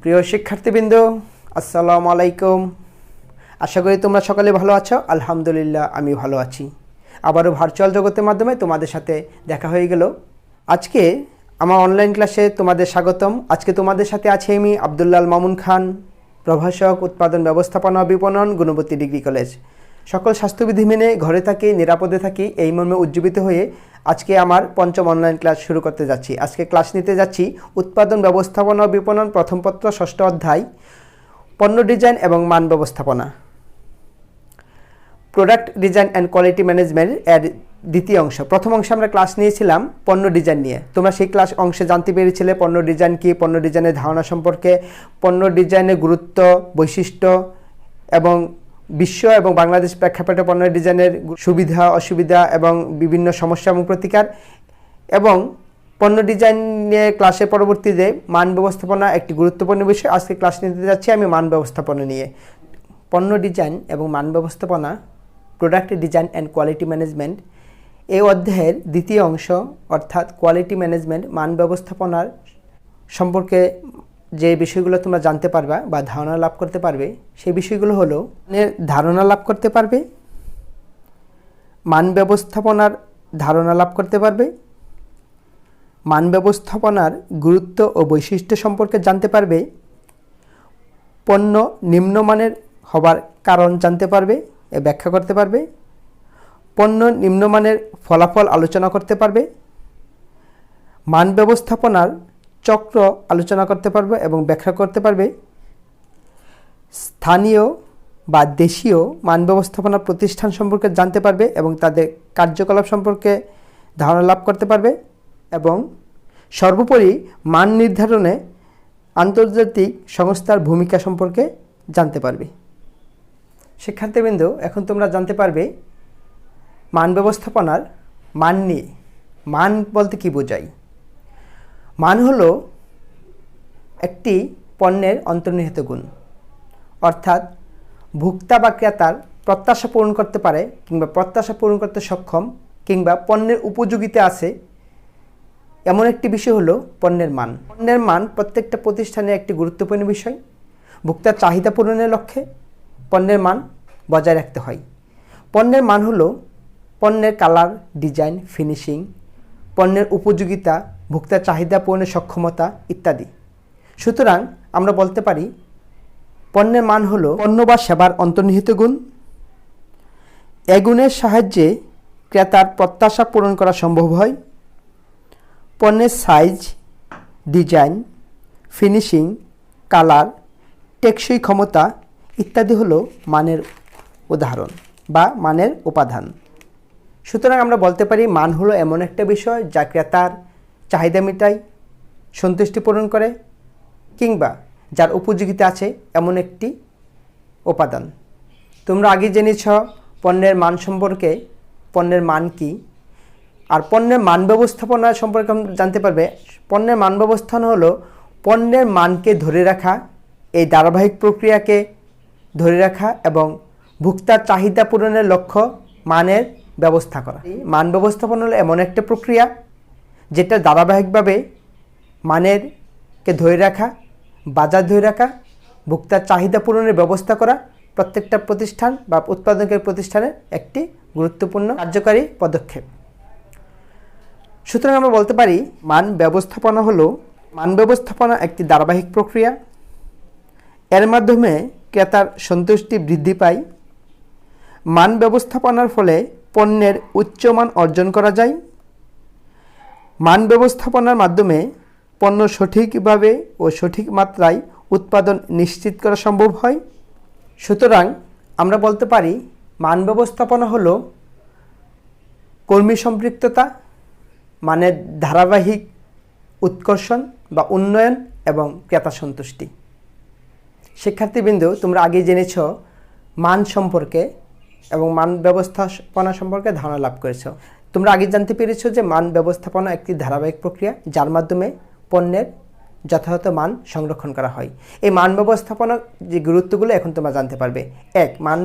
প্রিয় শিক্ষার্থীবৃন্দ, আসসালামু আলাইকুম। আশা করি তোমরা সকলে ভালো আছো। আলহামদুলিল্লাহ, আমি ভালো আছি। আবারও ভার্চুয়াল জগতের মাধ্যমে তোমাদের সাথে দেখা হয়ে গেল। আজকে আমার অনলাইন ক্লাসে তোমাদের স্বাগতম। আজকে তোমাদের সাথে আছি আমি আব্দুল্লাহ মামুন খান, প্রভাষক, উৎপাদন ব্যবস্থাপনা ও বিপণন, গুণবতী ডিগ্রি কলেজ। সকল স্বাস্থ্যবিধি মেনে ঘরে থাকি, নিরাপদে থাকি, এই মর্মে উজ্জীবিত হয়ে আজকে আমার পঞ্চম অনলাইন ক্লাস শুরু করতে যাচ্ছি। আজকে ক্লাস নিতে যাচ্ছি উৎপাদন ব্যবস্থাপনা ও বিপণন প্রথম পত্র ষষ্ঠ অধ্যায়, পণ্য ডিজাইন এবং মান ব্যবস্থাপনা, product design and quality management এর দ্বিতীয় অংশ। প্রথম অংশে আমরা ক্লাস নিয়েছিলাম পণ্য ডিজাইন নিয়ে। তোমরা সেই ক্লাস অংশে জানতে পেরেছিলে পণ্য ডিজাইন কী, পণ্য ডিজাইনের ধারণা সম্পর্কে, পণ্য ডিজাইনের গুরুত্ব, বৈশিষ্ট্য এবং বিশ্ব এবং বাংলাদেশ প্রেক্ষাপটে পণ্য ডিজাইনের সুবিধা অসুবিধা এবং বিভিন্ন সমস্যা এবং প্রতিকার, এবং পণ্য ডিজাইন নিয়ে ক্লাসের পরবর্তীতে মান ব্যবস্থাপনা একটি গুরুত্বপূর্ণ বিষয়। আজকে ক্লাস নিতে যাচ্ছি আমি মান ব্যবস্থাপনা নিয়ে। পণ্য ডিজাইন এবং মান ব্যবস্থাপনা, product design and quality management, এই অধ্যায়ের দ্বিতীয় অংশ অর্থাৎ কোয়ালিটি ম্যানেজমেন্ট, মান ব্যবস্থাপনার সম্পর্কে যে বিষয়গুলো তোমরা জানতে পারবা বা ধারণা লাভ করতে পারবে, সেই বিষয়গুলো হলো ধারণা লাভ করতে পারবে, মান ব্যবস্থাপনার ধারণা লাভ করতে পারবে, মান ব্যবস্থাপনার গুরুত্ব ও বৈশিষ্ট্য সম্পর্কে জানতে পারবে, পণ্য নিম্নমানের হবার কারণ জানতে পারবে, ব্যাখ্যা করতে পারবে, পণ্য নিম্নমানের ফলাফল আলোচনা করতে পারবে, মান ব্যবস্থাপনার চক্র আলোচনা করতে পারবে এবং ব্যাখ্যা করতে পারবে, স্থানীয় বা দেশীয় মান ব্যবস্থাপনা প্রতিষ্ঠান সম্পর্কে জানতে পারবে এবং তাদের কার্যকলাপ সম্পর্কে ধারণা লাভ করতে পারবে, এবং সর্বোপরি মান নির্ধারণে আন্তর্জাতিক সংস্থার ভূমিকা সম্পর্কে জানতে পারবে। শিক্ষার্থীবৃন্দ, এখন তোমরা জানতে পারবে মান ব্যবস্থাপনার মান নিয়ে। মান বলতে কি বোঝায়? মান হলো একটি পণ্যের অন্তর্নিহিত গুণ, অর্থাৎ ভোক্তা বা ক্রেতার প্রত্যাশা পূরণ করতে পারে কিংবা প্রত্যাশা পূরণ করতে সক্ষম কিংবা পণ্যের উপযোগিতা আছে এমন একটি বিষয় হলো পণ্যের মান। পণ্যের মান প্রত্যেকটা প্রতিষ্ঠানের একটি গুরুত্বপূর্ণ বিষয়। ভোক্তার চাহিদা পূরণের লক্ষ্যে পণ্যের মান বজায় রাখতে হয়। পণ্যের মান হলো পণ্যের কালার, ডিজাইন, ফিনিশিং, পণ্যের উপযোগিতা, ভোক্তার চাহিদা পূরণের সক্ষমতা ইত্যাদি। সুতরাং আমরা বলতে পারি পণ্যের মান হলো পণ্য বা সেবার অন্তর্নিহিত গুণ। এ গুণের সাহায্যে ক্রেতার প্রত্যাশা পূরণ করা সম্ভব হয়। পণ্যের সাইজ, ডিজাইন, ফিনিশিং, কালার, টেকসই ক্ষমতা ইত্যাদি হলো মানের উদাহরণ বা মানের উপাদান। সুতরাং আমরা বলতে পারি মান হলো এমন একটা বিষয় যা ক্রেতার চাহিদা মেটায়, সন্তুষ্টি পূরণ করে কিংবা যার উপযোগিতা আছে এমন একটি উপাদান। তোমরা আগে জেনেছ পণ্যের মান সম্পর্কে, পণ্যের মান কি, আর পণ্যের মান ব্যবস্থাপনা সম্পর্কে জানতে পারবে। পণ্যের মান ব্যবস্থাপনা হলো পণ্যের মানকে ধরে রাখা, এই ধারাবাহিক প্রক্রিয়াকে ধরে রাখা এবং ভোক্তার চাহিদা পূরণের লক্ষ্য মানের ব্যবস্থা করা। মান ব্যবস্থাপনা হলো এমন একটা প্রক্রিয়া যেটা ধারাবাহিকভাবে মানেরকে ধরে রাখা, বাজার ধরে রাখা, ভোক্তার চাহিদা পূরণের ব্যবস্থা করা প্রত্যেকটা প্রতিষ্ঠান বা উৎপাদনকারী প্রতিষ্ঠানের একটি গুরুত্বপূর্ণ কার্যকারী পদক্ষেপ। সুতরাং আমরা বলতে পারি মান ব্যবস্থাপনা হলো মান ব্যবস্থাপনা একটি ধারাবাহিক প্রক্রিয়া। এর মাধ্যমে ক্রেতার সন্তুষ্টি বৃদ্ধি পায়। মান ব্যবস্থাপনার ফলে পণ্যের উচ্চমান অর্জন করা যায়। মান ব্যবস্থাপনার মাধ্যমে পণ্য সঠিকভাবে ও সঠিক মাত্রায় উৎপাদন নিশ্চিত করা সম্ভব হয়। সুতরাং আমরা বলতে পারি মান ব্যবস্থাপনা হলো কর্মী সম্পৃক্ততা, মানের ধারাবাহিক উৎকর্ষণ বা উন্নয়ন এবং ক্রেতা সন্তুষ্টি। শিক্ষার্থীবৃন্দ, তোমরা আগে জেনেছ মান সম্পর্কে এবং মান ব্যবস্থাপনা সম্পর্কে ধারণা লাভ করেছ। তোমরা আগে জানতে পেরেছো যে মান ব্যবস্থাপনা একটি ধারাবাহিক প্রক্রিয়া যার মাধ্যমে পণ্যের যথাযথ মান সংরক্ষণ করা হয়। এই মান ব্যবস্থাপনার যে গুরুত্বগুলো এখন তোমরা জানতে পারবে। এক, মান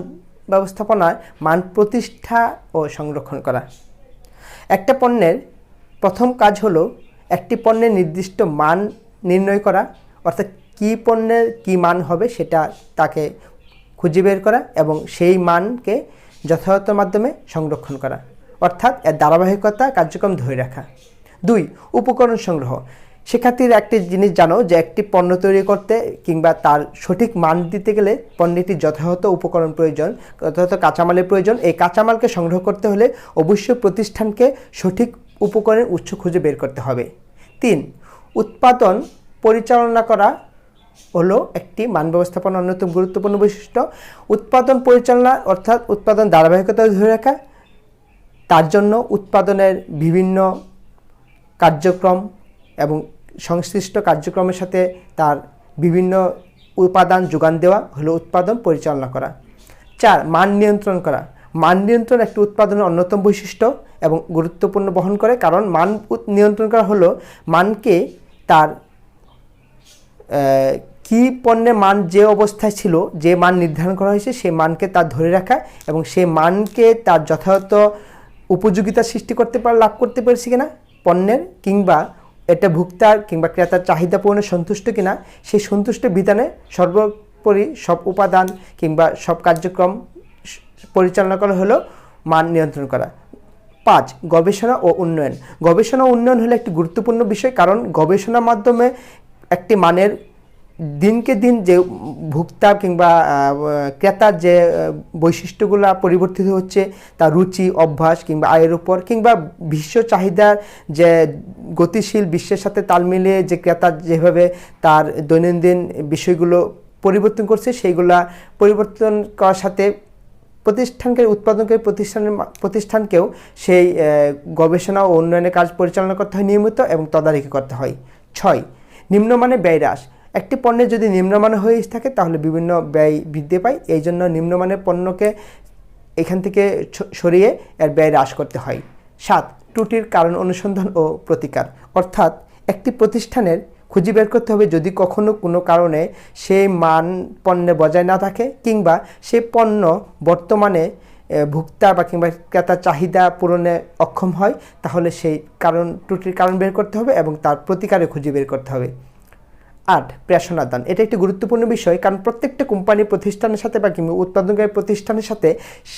ব্যবস্থাপনার মান প্রতিষ্ঠা ও সংরক্ষণ করা। একটা পণ্যের প্রথম কাজ হলো একটি পণ্যের নির্দিষ্ট মান নির্ণয় করা, অর্থাৎ কী পণ্যের কী মান হবে সেটা তাকে খুঁজে বের করা এবং সেই মানকে যথাযথ মাধ্যমে সংরক্ষণ করা, অর্থাৎ এর ধারাবাহিকতা কার্যক্রম ধরে রাখা। 2. উপকরণ সংগ্রহ। শিক্ষার্থীরা একটি জিনিস জানো যে একটি পণ্য তৈরি করতে কিংবা তার সঠিক মান দিতে গেলে পণ্যটির যথাযথ উপকরণ প্রয়োজন, যথাযথ কাঁচামালের প্রয়োজন। এই কাঁচামালকে সংগ্রহ করতে হলে অবশ্যই প্রতিষ্ঠানকে সঠিক উপকরণের উৎস খুঁজে বের করতে হবে। 3. উৎপাদন পরিচালনা করা হলো একটি মান ব্যবস্থাপনার অন্যতম গুরুত্বপূর্ণ বৈশিষ্ট্য। উৎপাদন পরিচালনা অর্থাৎ উৎপাদন ধারাবাহিকতা ধরে রাখা, তার জন্য উৎপাদনের বিভিন্ন কার্যক্রম এবং সংশ্লিষ্ট কার্যক্রমের সাথে তার বিভিন্ন উপাদান যোগান দেওয়া হলো উৎপাদন পরিচালনা করা। 4. মান নিয়ন্ত্রণ করা। মান নিয়ন্ত্রণ একটি উৎপাদনের অন্যতম বৈশিষ্ট্য এবং গুরুত্বপূর্ণ বহন করে, কারণ মান নিয়ন্ত্রণ করা হলো মানকে তার কী পণ্যের মান যে অবস্থায় ছিল, যে মান নির্ধারণ করা হয়েছে সেই মানকে তার ধরে রাখা এবং সেই মানকে তার যথাযথ উপযোগিতা সৃষ্টি করতে লাভ করতে পেরেছি কিনা পণ্যের, কিংবা এটা ভোক্তার কিংবা ক্রেতার চাহিদা পূরণে সন্তুষ্ট কিনা, সেই সন্তুষ্ট বিধানে সর্বোপরি সব উপাদান কিংবা সব কার্যক্রম পরিচালনা করা হলো মান নিয়ন্ত্রণ করা। 5. গবেষণা ও উন্নয়ন। গবেষণা ও উন্নয়ন হলো একটি গুরুত্বপূর্ণ বিষয়, কারণ গবেষণার মাধ্যমে একটি মানের দিনকে দিন যে ভোক্তা কিংবা ক্রেতার যে বৈশিষ্ট্যগুলো পরিবর্তিত হচ্ছে, তার রুচি অভ্যাস কিংবা আয়ের উপর কিংবা বিশ্ব চাহিদার যে গতিশীল বিশ্বের সাথে তাল মিলিয়ে যে ক্রেতা যেভাবে তার দৈনন্দিন বিষয়গুলো পরিবর্তন করছে, সেইগুলা পরিবর্তন করার সাথে প্রতিষ্ঠানকে উৎপাদনকারী প্রতিষ্ঠানকেও সেই গবেষণা ও উন্নয়নের কাজ পরিচালনা করতে হয় নিয়মিত এবং তদারকি করতে হয়। 6. নিম্নমানের ব্যয় হ্রাস। একটি পণ্যের যদি নিম্নমানের হয়ে থাকে তাহলে বিভিন্ন ব্যয় বৃদ্ধি পায়, এই জন্য নিম্নমানের পণ্যকে এখান থেকে সরিয়ে এর ব্যয় হ্রাস করতে হয়। 7. ত্রুটির কারণ অনুসন্ধান ও প্রতিকার। অর্থাৎ একটি প্রতিষ্ঠানের খুঁজে বের করতে হবে যদি কখনো কোনো কারণে সেই মান পণ্যে বজায় না থাকে কিংবা সেই পণ্য বর্তমানে ভোক্তা বা কিংবা ক্রেতার চাহিদা পূরণে অক্ষম হয়, তাহলে সেই ত্রুটির কারণ বের করতে হবে এবং তার প্রতিকারে খুঁজে বের করতে হবে। 8. প্রেষণার দান। এটা একটি গুরুত্বপূর্ণ বিষয়, কারণ প্রত্যেকটা কোম্পানি প্রতিষ্ঠানের সাথে বা কিংবা উৎপাদনকারী প্রতিষ্ঠানের সাথে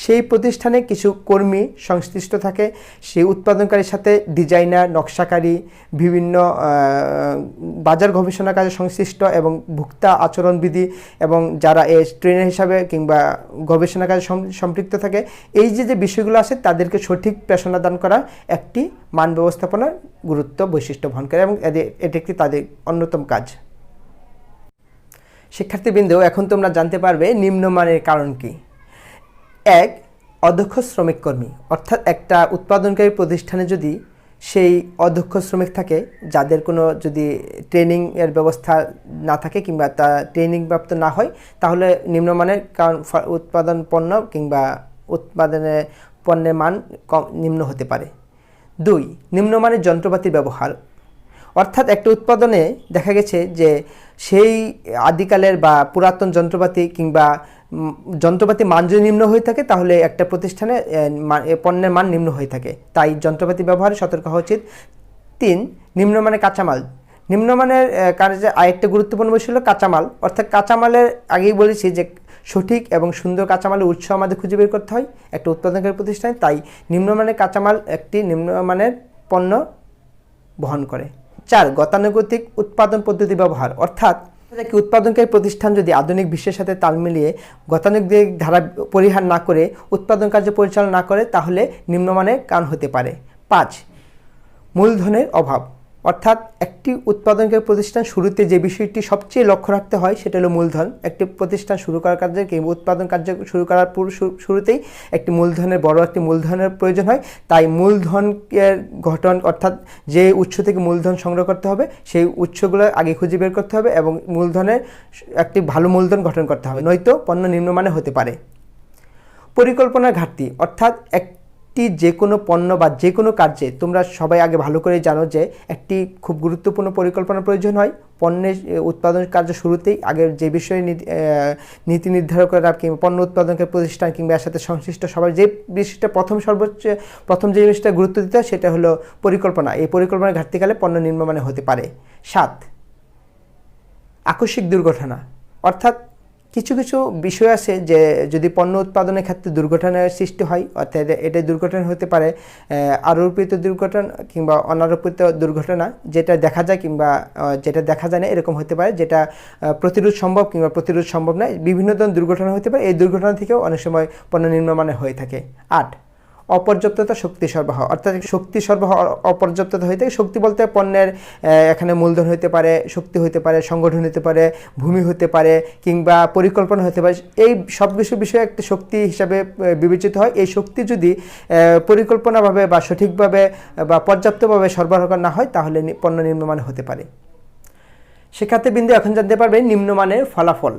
সেই প্রতিষ্ঠানে কিছু কর্মী সংশ্লিষ্ট থাকে, সেই উৎপাদনকারীর সাথে ডিজাইনার, নকশাকারী, বিভিন্ন বাজার গবেষণা কাজে সংশ্লিষ্ট এবং ভোক্তা আচরণবিধি এবং যারা ট্রেনার হিসাবে কিংবা গবেষণা কাজে সম্পৃক্ত থাকে, এই যে বিষয়গুলো আছে তাদেরকে সঠিক প্রেষণা দান করা একটি মান ব্যবস্থাপনার গুরুত্ব বৈশিষ্ট্য বহন করে এবং এটি একটি তাদের অন্যতম কাজ। শিক্ষার্থীবৃন্দ, এখন তোমরা জানতে পারবে নিম্নমানের কারণ কি। 1. অদক্ষ শ্রমিক কর্মী। অর্থাৎ একটা উৎপাদনকারী প্রতিষ্ঠানে যদি সেই অদক্ষ শ্রমিক থাকে, যাদের কোনো যদি ট্রেনিংয়ের ব্যবস্থা না থাকে কিংবা তা ট্রেনিং প্রাপ্ত না হয়, তাহলে নিম্নমানের কারণ উৎপাদন পণ্য কিংবা উৎপাদনের পণ্যের মান নিম্ন হতে পারে। 2. নিম্নমানের যন্ত্রপাতির ব্যবহার। অর্থাৎ একটা উৎপাদনে দেখা গেছে যে সেই আদিকালের বা পুরাতন যন্ত্রপাতি কিংবা যন্ত্রপাতি মান যদি নিম্ন হয়ে থাকে তাহলে একটা প্রতিষ্ঠানে পণ্যের মান নিম্ন হয়ে থাকে, তাই যন্ত্রপাতি ব্যবহারে সতর্ক হওয়া উচিত। 3. নিম্নমানের কাঁচামাল। নিম্নমানের কাজে আরেকটা গুরুত্বপূর্ণ বিষয় হলো কাঁচামাল। অর্থাৎ কাঁচামালের আগেই বলেছি যে সঠিক এবং সুন্দর কাঁচামালের উৎস আমাদের খুঁজে বের করতে হয় একটা উৎপাদনকারী প্রতিষ্ঠানে, তাই নিম্নমানের কাঁচামাল একটি নিম্নমানের পণ্য বহন করে। 4. গতানুগতিক উৎপাদন পদ্ধতি ব্যবহার। অর্থাৎ একটি উৎপাদনকারী প্রতিষ্ঠান যদি আধুনিক বিশ্বের সাথে তাল মিলিয়ে গতানুগতিক ধারা পরিহার না করে উৎপাদন কার্য পরিচালনা না করে তাহলে নিম্নমানের কারণ হতে পারে। 5. মূলধনের অভাব। অর্থাৎ একটি উৎপাদনকারী প্রতিষ্ঠান শুরুতে যে বিষয়টি সবচেয়ে লক্ষ্য রাখতে হয় সেটা হলো মূলধন। একটি প্রতিষ্ঠান শুরু করার কাজে কিংবা উৎপাদন কার্য শুরু করার শুরুতেই একটি মূলধনের বড় একটি মূলধনের প্রয়োজন হয়, তাই মূলধনের গঠন অর্থাৎ যে উৎস থেকে মূলধন সংগ্রহ করতে হবে সেই উৎসগুলো আগে খুঁজে বের করতে হবে এবং মূলধনের একটি ভালো মূলধন গঠন করতে হবে, নয়তো পণ্য নিম্নমানের হতে পারে। পরিকল্পনার ঘাটতি। অর্থাৎ যে কোনো পণ্য বা যে কোনো কার্যে তোমরা সবাই আগে ভালো করে জানো যে একটি খুব গুরুত্বপূর্ণ পরিকল্পনার প্রয়োজন হয়। পণ্যের উৎপাদন কার্য শুরুতেই আগে যে বিষয়ে নীতি নির্ধারকরা কিংবা পণ্য উৎপাদনকারী প্রতিষ্ঠান কিংবা এর সাথে সংশ্লিষ্ট সবার যে বিষয়টা প্রথম যে জিনিসটা গুরুত্ব দিতে হয় সেটা হলো পরিকল্পনা। এই পরিকল্পনার ঘাটতিকালে পণ্য নিম্নমানের হতে পারে। 7. আকস্মিক দুর্ঘটনা, অর্থাৎ কিছু কিছু বিষয় আছে যে যদি পণ্য উৎপাদনের ক্ষেত্রে দুর্ঘটনার সৃষ্টি হয়, অর্থাৎ এটা দুর্ঘটনা হতে পারে আরোপিত দুর্ঘটনা কিংবা অনারোপিত দুর্ঘটনা, যেটা দেখা যায় কিংবা যেটা দেখা যায় না এরকম হতে পারে, যেটা প্রতিরোধ সম্ভব কিংবা প্রতিরোধ সম্ভব নয়, বিভিন্ন ধরনের দুর্ঘটনা হতে পারে। এই দুর্ঘটনা থেকেও অনেক সময় পণ্য নিম্নমানের হয়ে থাকে। 8, অপর্যাপ্ততা শক্তি সরবরাহ, অর্থাৎ শক্তি সরবরাহ অপর্যাপ্ততা হয়ে থাকে। শক্তি বলতে পণ্যের এখানে মূলধন হতে পারে, শক্তি হতে পারে, সংগঠন হতে পারে, ভূমি হতে পারে কিংবা পরিকল্পনা হতে পারে। এই সব কিছু বিষয়ে একটা শক্তি হিসাবে বিবেচিত হয়। এই শক্তি যদি পরিকল্পনাভাবে বা সঠিকভাবে বা পর্যাপ্তভাবে সরবরাহ করা না হয় তাহলে পণ্য নিম্নমানের হতে পারে। শিক্ষার্থীবৃন্দ এখন জানতে পারবে নিম্নমানের ফলাফল,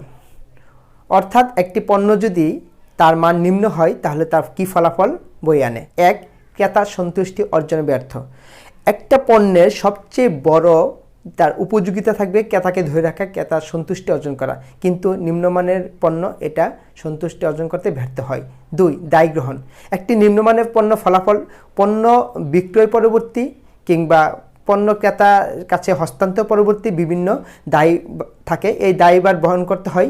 অর্থাৎ একটি পণ্য যদি তার মান নিম্ন হয় তাহলে তার কী ফলাফল বয়ে আনে। 1, ক্রেতার সন্তুষ্টি অর্জনে ব্যর্থ। একটা পণ্যের সবচেয়ে বড় তার উপযোগিতা থাকবে ক্রেতাকে ধরে রাখা, ক্রেতার সন্তুষ্টি অর্জন করা, কিন্তু নিম্নমানের পণ্য এটা সন্তুষ্টি অর্জন করতে ব্যর্থ হয়। 2, দায় গ্রহণ। একটি নিম্নমানের পণ্য ফলাফল পণ্য বিক্রয় পরবর্তী কিংবা পণ্য ক্রেতার কাছে হস্তান্তর পরবর্তী বিভিন্ন দায় থাকে। এই দায়ভার বহন করতে হয়।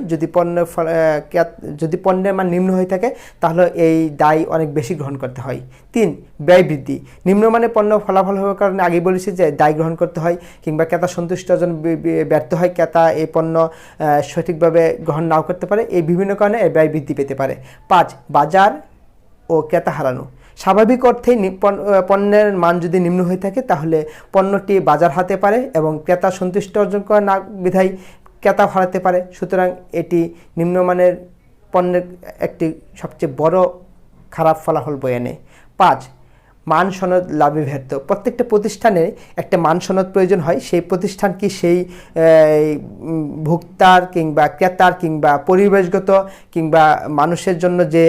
যদি পণ্যের মান নিম্ন হয়ে থাকে তাহলে এই দায় অনেক বেশি গ্রহণ করতে হয়। 3, ব্যয় বৃদ্ধি। নিম্নমানের পণ্য ফলাফল হওয়ার কারণে আগেই বলেছি যে দায় গ্রহণ করতে হয় কিংবা ক্রেতা সন্তুষ্ট অর্জন ব্যর্থ হয়, ক্রেতা এই পণ্য সঠিকভাবে গ্রহণ নাও করতে পারে। এই বিভিন্ন কারণে এই ব্যয় বৃদ্ধি পেতে পারে। 5, বাজার ও ক্রেতা হারানো। স্বাভাবিক অর্থেই পণ্যের মান যদি নিম্ন হয়ে থাকে তাহলে পণ্যটি বাজার হারাতে পারে এবং ক্রেতা সন্তুষ্ট অর্জন করা না বিধায় ক্রেতা হারাতে পারে। সুতরাং এটি নিম্নমানের পণ্যের একটি সবচেয়ে বড় খারাপ ফলাফল বয়ে আনে। 5, মান সনদ লাভে ব্যর্থ। প্রত্যেকটা প্রতিষ্ঠানে একটা মান সনদ প্রয়োজন হয়। সেই প্রতিষ্ঠান কি সেই ভোক্তার কিংবা ক্রেতার কিংবা পরিবেশগত কিংবা মানুষের জন্য যে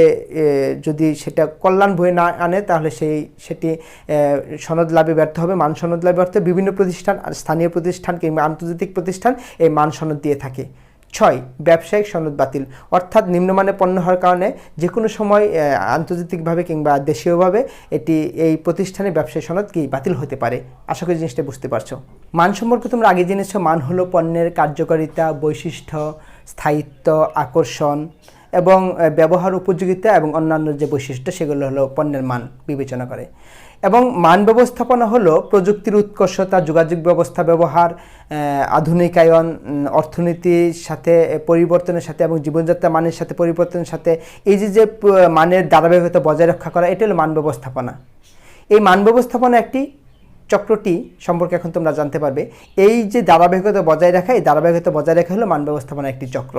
যদি সেটা কল্যাণ বয়ে না আনে তাহলে সেটি সনদ লাভে ব্যর্থ হবে, মান সনদ লাভে ব্যর্থ। বিভিন্ন প্রতিষ্ঠান, স্থানীয় প্রতিষ্ঠান কিংবা আন্তর্জাতিক প্রতিষ্ঠান এই মান সনদ দিয়ে থাকে। 6, ব্যবসায়িক সনদ বাতিল। অর্থাৎ নিম্নমানের পণ্য হওয়ার কারণে যে কোনো সময় আন্তর্জাতিকভাবে কিংবা দেশীয়ভাবে এই প্রতিষ্ঠানের ব্যবসায়িক সনদ বাতিল হতে পারে। আশা করি জিনিসটা বুঝতে পারছো। মান সম্পর্কে তোমরা আগে জেনেছো। মান হলো পণ্যের কার্যকারিতা, বৈশিষ্ট্য, স্থায়িত্ব, আকর্ষণ এবং ব্যবহার উপযোগিতা এবং অন্যান্য যে বৈশিষ্ট্য সেগুলো হলো পণ্যের মান বিবেচনা করে। এবং মান ব্যবস্থাপনা হলো প্রযুক্তির উৎকর্ষতা, যোগাযোগ ব্যবস্থা ব্যবহার, আধুনিকায়ন, অর্থনীতির সাথে পরিবর্তনের সাথে এবং জীবনযাত্রা মানের সাথে পরিবর্তনের সাথে এই যে মানের ধারাবাহিকতা বজায় রক্ষা করা, এটা হলো মান ব্যবস্থাপনা। এই মান ব্যবস্থাপনা একটি চক্রটি সম্পর্কে এখন তোমরা জানতে পারবে। এই যে ধারাবাহিকতা বজায় রাখা, এই ধারাবাহিকতা বজায় রাখা হলো মান ব্যবস্থাপনা একটি চক্র।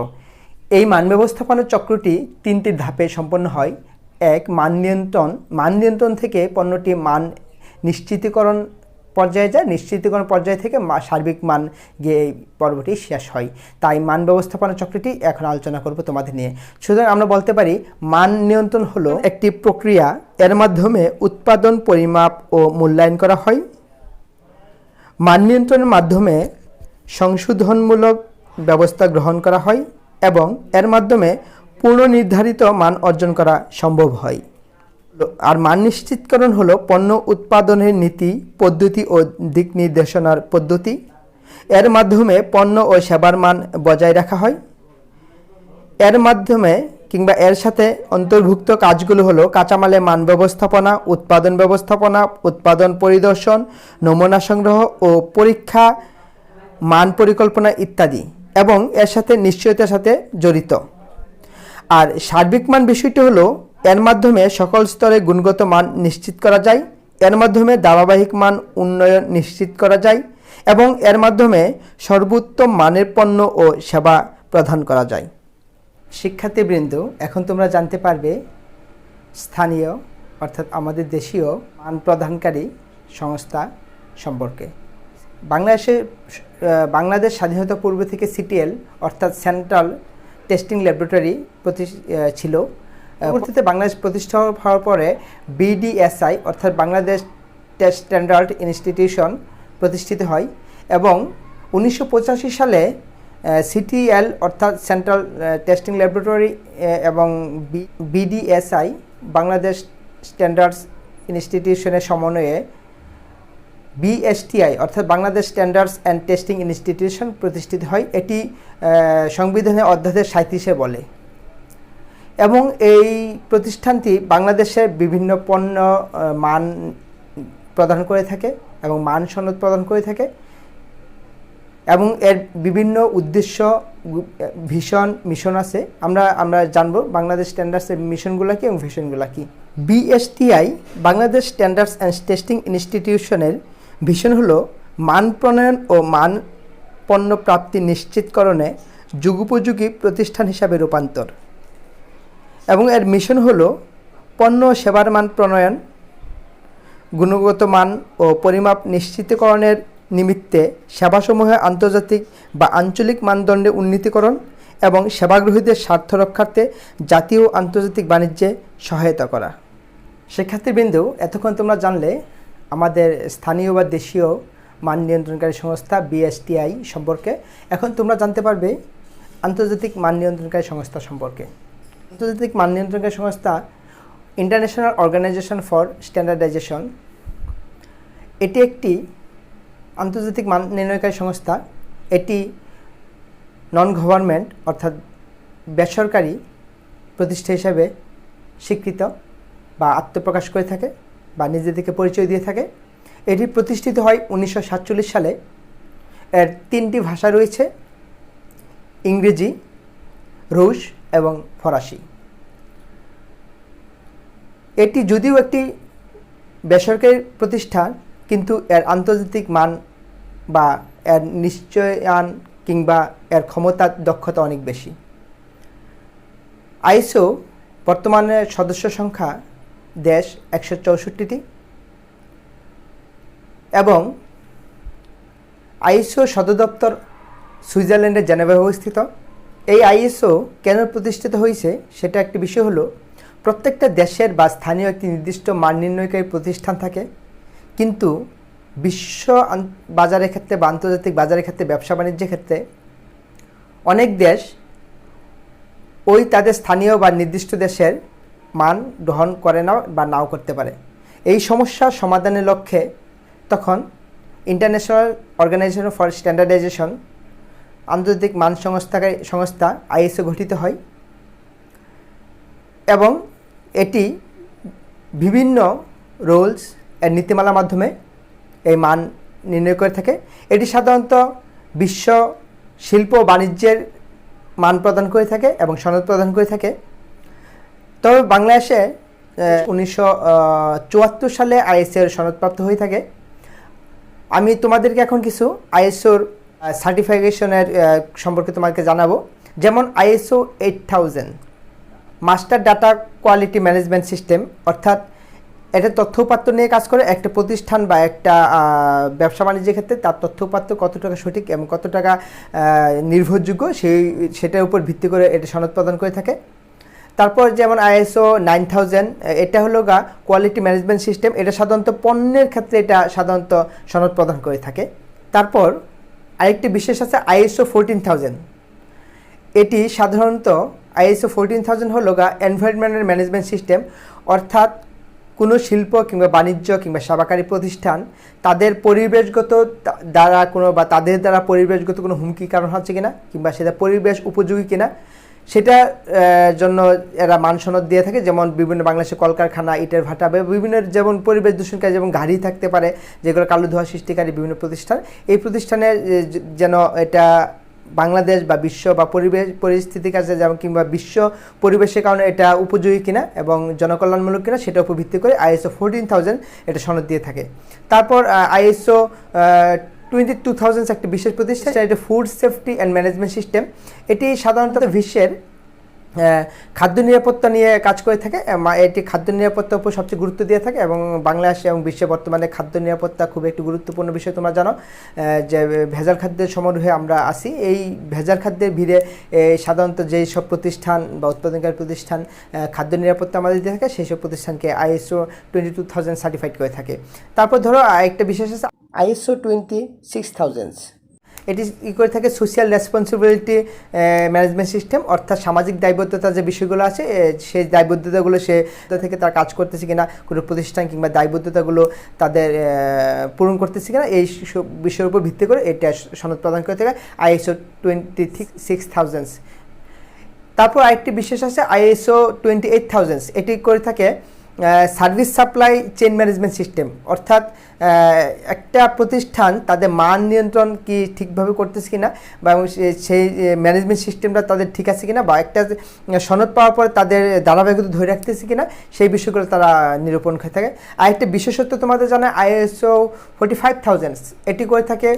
এই মান ব্যবস্থাপনার চক্রটি 3টি ধাপে সম্পন্ন হয়। 1, মান নিয়ন্ত্রণ। মান নিয়ন্ত্রণ থেকে পণ্যটি মান নিশ্চিতকরণ পর্যায়ে যায়, নিশ্চিতকরণ পর্যায় থেকে সার্বিক মান গিয়ে পর্বটি শেষ হয়। তাই মান ব্যবস্থাপনা চক্রটি এখন আলোচনা করব তোমাদের নিয়ে। সুতরাং আমরা বলতে পারি মান নিয়ন্ত্রণ হলো একটি প্রক্রিয়া, এর মাধ্যমে উৎপাদন, পরিমাপ ও মূল্যায়ন করা হয়। মান নিয়ন্ত্রণের মাধ্যমে সংশোধনমূলক ব্যবস্থা গ্রহণ করা হয় এবং এর মাধ্যমে পূর্বনির্ধারিত মান অর্জন করা সম্ভব হয়। আর মান নিশ্চিতকরণ হলো পণ্য উৎপাদনের নীতি, পদ্ধতি ও দিক নির্দেশনার পদ্ধতি। এর মাধ্যমে পণ্য ও সেবার মান বজায় রাখা হয়। এর মাধ্যমে কিংবা এর সাথে অন্তর্ভুক্ত কাজগুলো হলো কাঁচামালের মান ব্যবস্থাপনা, উৎপাদন ব্যবস্থাপনা, উৎপাদন পরিদর্শন, নমুনা সংগ্রহ ও পরীক্ষা, মান পরিকল্পনা ইত্যাদি, এবং এর সাথে নিশ্চয়তার সাথে জড়িত। আর সার্বিক মান বিষয়টি হলো এর মাধ্যমে সকল স্তরে গুণগত মান নিশ্চিত করা যায়, এর মাধ্যমে ধারাবাহিক মান উন্নয়ন নিশ্চিত করা যায় এবং এর মাধ্যমে সর্বোত্তম মানের পণ্য ও সেবা প্রদান করা যায়। শিক্ষার্থীবৃন্দ, এখন তোমরা জানতে পারবে স্থানীয় অর্থাৎ আমাদের দেশীয় মান প্রদানকারী সংস্থা সম্পর্কে। বাংলাদেশ স্বাধীনতা পূর্ব থেকে সিটিএল অর্থাৎ সেন্ট্রাল টেস্টিং ল্যাবরেটরি ছিল। পরবর্তীতে বাংলাদেশ প্রতিষ্ঠা হওয়ার পরে বিডিএসআই অর্থাৎ বাংলাদেশ টেস্ট স্ট্যান্ডার্ড ইনস্টিটিউশন প্রতিষ্ঠিত হয় এবং 1985 সালে সিটিএল অর্থাৎ সেন্ট্রাল টেস্টিং ল্যাবরেটরি এবং বিডিএসআই বাংলাদেশ স্ট্যান্ডার্ডস ইনস্টিটিউশনের সমন্বয়ে বিএসটিআই অর্থাৎ Bangladesh standards and testing institution প্রতিষ্ঠিত হয়। এটি সংবিধানের অধ্যাদেশ 37-এ বলে এবং এই প্রতিষ্ঠানটি বাংলাদেশের বিভিন্ন পণ্য মান প্রদান করে থাকে এবং মান সনদ প্রদান করে থাকে এবং এর বিভিন্ন উদ্দেশ্য, ভিশন, মিশন আছে। আমরা জানবো বাংলাদেশ স্ট্যান্ডার্ডসের মিশনগুলো কী এবং ভিশনগুলো কী। BSTI Bangladesh standards and testing ইনস্টিটিউশনের ভিশন হলো মান প্রণয়ন ও মান পণ্য প্রাপ্তি নিশ্চিতকরণে যুগোপযোগী প্রতিষ্ঠান হিসাবে রূপান্তর এবং এর মিশন হলো পণ্য ও সেবার মান প্রণয়ন, গুণগত মান ও পরিমাপ নিশ্চিতকরণের নিমিত্তে সেবাসমূহের আন্তর্জাতিক বা আঞ্চলিক মানদণ্ডে উন্নীতকরণ এবং সেবাগ্রহীদের স্বার্থ রক্ষার্থে জাতীয় ও আন্তর্জাতিক বাণিজ্যে সহায়তা করা। শিক্ষার্থীবৃন্দ, এতক্ষণ তোমরা জানলে আমাদের স্থানীয় বা দেশীয় মান নিয়ন্ত্রণকারী সংস্থা বিএসটিআই সম্পর্কে। এখন তোমরা জানতে পারবে আন্তর্জাতিক মান নিয়ন্ত্রণকারী সংস্থা সম্পর্কে। আন্তর্জাতিক মান নিয়ন্ত্রণকারী সংস্থা ইন্টারন্যাশনাল অর্গানাইজেশন ফর স্ট্যান্ডার্ডাইজেশন, এটি একটি আন্তর্জাতিক মান নির্ণয়কারী সংস্থা। এটি নন গভর্নমেন্ট অর্থাৎ বেসরকারি প্রতিষ্ঠান হিসাবে স্বীকৃত বা আত্মপ্রকাশ করে থাকে বা নিজেদেরকে পরিচয় দিয়ে থাকে। এটি প্রতিষ্ঠিত হয় 1947 সালে। এর 3টি ভাষা রয়েছে, ইংরেজি, রুশ এবং ফরাসি। এটি যদিও একটি বেসরকারি প্রতিষ্ঠান, কিন্তু এর আন্তর্জাতিক মান বা এর নিশ্চয়ায়ন কিংবা এর ক্ষমতা, দক্ষতা অনেক বেশি। আইএসও বর্তমানে সদস্য সংখ্যা দেশ 164টি এবং আইএসও সদর দপ্তর সুইজারল্যান্ডের জেনেভায় অবস্থিত। এই আইএসও কেন প্রতিষ্ঠিত হয়েছে সেটা একটি বিষয় হলো, প্রত্যেকটা দেশের বা স্থানীয় একটি নির্দিষ্ট মান নির্ণয়কারী প্রতিষ্ঠান থাকে, কিন্তু বিশ্ব বাজারের ক্ষেত্রে বা আন্তর্জাতিক বাজারের ক্ষেত্রে, ব্যবসা বাণিজ্যের ক্ষেত্রে অনেক দেশ ওই তাদের স্থানীয় বা নির্দিষ্ট দেশের মান গ্রহণ করে না বা নাও করতে পারে। এই সমস্যা সমাধানের লক্ষ্যে তখন ইন্টারন্যাশনাল অর্গানাইজেশন ফর স্ট্যান্ডার্ডাইজেশন, আন্তর্জাতিক মান সংস্থা আইএসও গঠিত হয় এবং এটি বিভিন্ন রুলস এর নীতিমালার মাধ্যমে এই মান নির্ণয় করে থাকে। এটি সাধারণত বিশ্ব শিল্প বাণিজ্যের মান প্রদান করে থাকে এবং সনদ প্রদান করে থাকে। তবে বাংলাদেশে 1974 সালে আইএসওর সনদপ্রাপ্ত হয়ে থাকে। আমি তোমাদেরকে এখন কিছু আইএসওর সার্টিফিকেশনের সম্পর্কে তোমাকে জানাবো। যেমন ISO 8000 master data quality management system, অর্থাৎ এটা তথ্য উপাত্ত নিয়ে কাজ করে। একটা প্রতিষ্ঠান বা একটা ব্যবসা বাণিজ্যের ক্ষেত্রে তার তথ্য উপাত্ত কত টাকা সঠিক এবং কত টাকা নির্ভরযোগ্য সেটার উপর ভিত্তি করে এটা সনদ প্রদান করে থাকে। তারপর যেমন আইএসও 9000, এটা হলো কোয়ালিটি ম্যানেজমেন্ট সিস্টেম। এটা সাধারণত পণ্যের ক্ষেত্রে এটা সাধারণত সনদ প্রদান করে থাকে। তারপর আরেকটি বিশেষ আছে আইএসও 14000। এটি সাধারণত আইএসও 14000 হলো এনভায়রনমেন্টাল ম্যানেজমেন্ট সিস্টেম, অর্থাৎ কোনো শিল্প কিংবা বাণিজ্য কিংবা সেবাকারী প্রতিষ্ঠান তাদের পরিবেশগত দ্বারা তাদের দ্বারা পরিবেশগত কোনো হুমকি কারণ হচ্ছে কিনা কিংবা সেটা পরিবেশ উপযোগী কিনা সেটার জন্য এরা মান সনদ দিয়ে থাকে। যেমন বিভিন্ন বাংলাদেশে কলকারখানা, ইটের ভাটা, বিভিন্ন যেমন পরিবেশ দূষণকারী যেমন গাড়ি থাকতে পারে, যেগুলো কালো ধোঁয়া সৃষ্টিকারী বিভিন্ন প্রতিষ্ঠান, এই প্রতিষ্ঠানের যেন এটা বাংলাদেশ বা বিশ্ব বা পরিবেশ পরিস্থিতির কাছে যেমন কিংবা বিশ্ব পরিবেশের কারণে এটা উপযোগী কিনা এবং জনকল্যাণমূলক কিনা সেটার উপর ভিত্তি করে আইএসও 14000 এটা সনদ দিয়ে থাকে। তারপর আইএসও 22000 একটি বিশেষ প্রতিষ্ঠান, এটা food safety and management system. এটি সাধারণত বিশ্বের খাদ্য নিরাপত্তা নিয়ে কাজ করে থাকে। এটি খাদ্য নিরাপত্তার উপর সবচেয়ে গুরুত্ব দিয়ে থাকে এবং বাংলাদেশে এবং বিশ্বে বর্তমানে খাদ্য নিরাপত্তা খুব একটি গুরুত্বপূর্ণ বিষয়। তোমরা জানো যে ভেজাল খাদ্যের সমারোহে আমরা আসি। এই ভেজাল খাদ্যের ভিড়ে সাধারণত যেই সব প্রতিষ্ঠান বা উৎপাদনকারী প্রতিষ্ঠান খাদ্য নিরাপত্তা আমাদের দিয়ে থাকে, সেই সব প্রতিষ্ঠানকে আইএসও 22000 সার্টিফাইড করে থাকে। তারপর ধরো আরেকটা বিশেষ আছে আইএসও 26000। এটি করে থাকে সোশ্যাল রেসপন্সিবিলিটি ম্যানেজমেন্ট সিস্টেম, অর্থাৎ সামাজিক দায়বদ্ধতা যে বিষয়গুলো আছে সেই দায়বদ্ধতাগুলো সে থেকে তার কাজ করতেছে কিনা, কোনো প্রতিষ্ঠান কিংবা দায়বদ্ধতাগুলো তাদের পূরণ করতেছে কিনা, এই বিষয়ের উপর ভিত্তি করে এটা সনদ প্রদান করে থাকে ISO 26000। তারপর আরেকটি বিশেষ আছে ISO 28000, এটি করে থাকে service supply chain management system, অর্থাৎ একটা প্রতিষ্ঠান তাদের মান নিয়ন্ত্রণ কি ঠিকভাবে করতেছে কিনা বা সেই ম্যানেজমেন্ট সিস্টেমটা তাদের ঠিক আছে কিনা, বা একটা সনদ পাওয়ার পরে তাদের ধারাবাহিকতা ধরে রাখতেছে কিনা, সেই বিষয়গুলো তারা নিরূপণ করে থাকে। আরেকটি বিশেষত্ব তোমাদের জানায় ISO 45000, এটি করে থাকে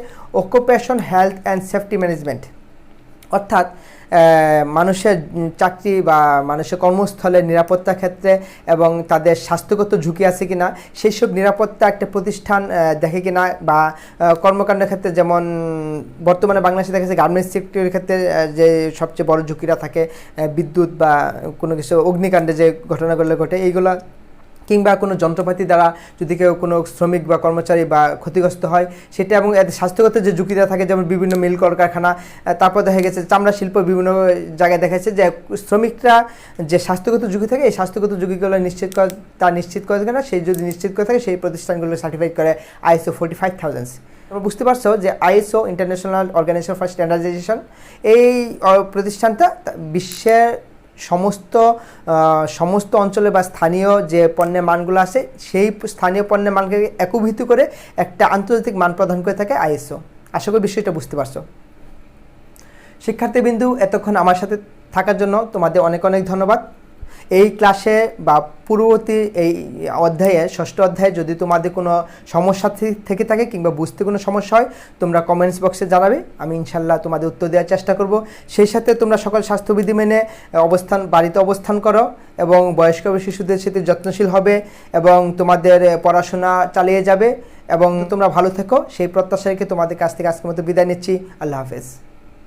occupation health and safety management, অর্থাৎ মানুষের চাকরি বা মানুষের কর্মস্থলের নিরাপত্তার ক্ষেত্রে এবং তাদের স্বাস্থ্যগত ঝুঁকি আছে কিনা সেই সব নিরাপত্তা একটা প্রতিষ্ঠান দেখে কিনা, বা কর্মকাণ্ডের ক্ষেত্রে যেমন বর্তমানে বাংলাদেশে দেখা যাচ্ছে গার্মেন্টস সেক্টরের ক্ষেত্রে যে সবচেয়ে বড় ঝুঁকিটা থাকে বিদ্যুৎ বা কোনো কিছু অগ্নিকাণ্ডে যে ঘটনাগুলো ঘটে এইগুলো, কিংবা কোনো যন্ত্রপাতি দ্বারা যদি কেউ কোনো শ্রমিক বা কর্মচারী বা ক্ষতিগ্রস্ত হয় সেটা, এবং স্বাস্থ্যগত যে ঝুঁকিটা থাকে যেমন বিভিন্ন মিল কলকারখানা, তারপর দেখা গেছে চামড়া শিল্প, বিভিন্ন জায়গায় দেখা যাচ্ছে যে শ্রমিকরা যে স্বাস্থ্যগত ঝুঁকি থাকে এই স্বাস্থ্যগত ঝুঁকিগুলো নিশ্চিত করে থাকে না, সেই যদি নিশ্চিত করে থাকে সেই প্রতিষ্ঠানগুলো সার্টিফাইড করে ISO 45000। তোমরা বুঝতে পারছো যে ISO international organisation for standardisation এই প্রতিষ্ঠানটা বিশ্বের সমস্ত অঞ্চলে বা স্থানীয় যে পণ্যের মানগুলো আছে সেই স্থানীয় পণ্যের মানকে একীভূত করে একটা আন্তর্জাতিক মান প্রদান করে থাকে ISO। আশা করি বিষয়টা বুঝতে পারছো। শিক্ষার্থীবৃন্দু, এতক্ষণ আমার সাথে থাকার জন্য তোমাদের অনেক অনেক ধন্যবাদ। এই ক্লাসে বা পূর্ববর্তী এই অধ্যায়ে 6ষ্ঠ অধ্যায়ে যদি তোমাদের কোনো সমস্যা থেকে থাকে কিংবা বুঝতে কোনো সমস্যা হয় তোমরা কমেন্টস বক্সে জানাবে, আমি ইনশাল্লাহ তোমাদের উত্তর দেওয়ার চেষ্টা করব। সেই সাথে তোমরা সকল স্বাস্থ্যবিধি মেনে বাড়িতে অবস্থান করো এবং বয়স্ক শিশুদের সাথে যত্নশীল হবে এবং তোমাদের পড়াশোনা চালিয়ে যাবে এবং তোমরা ভালো থেকো, সেই প্রত্যাশা রেখে তোমাদের কাছ থেকে আজকের মতো বিদায় নিচ্ছি। আল্লাহ হাফেজ।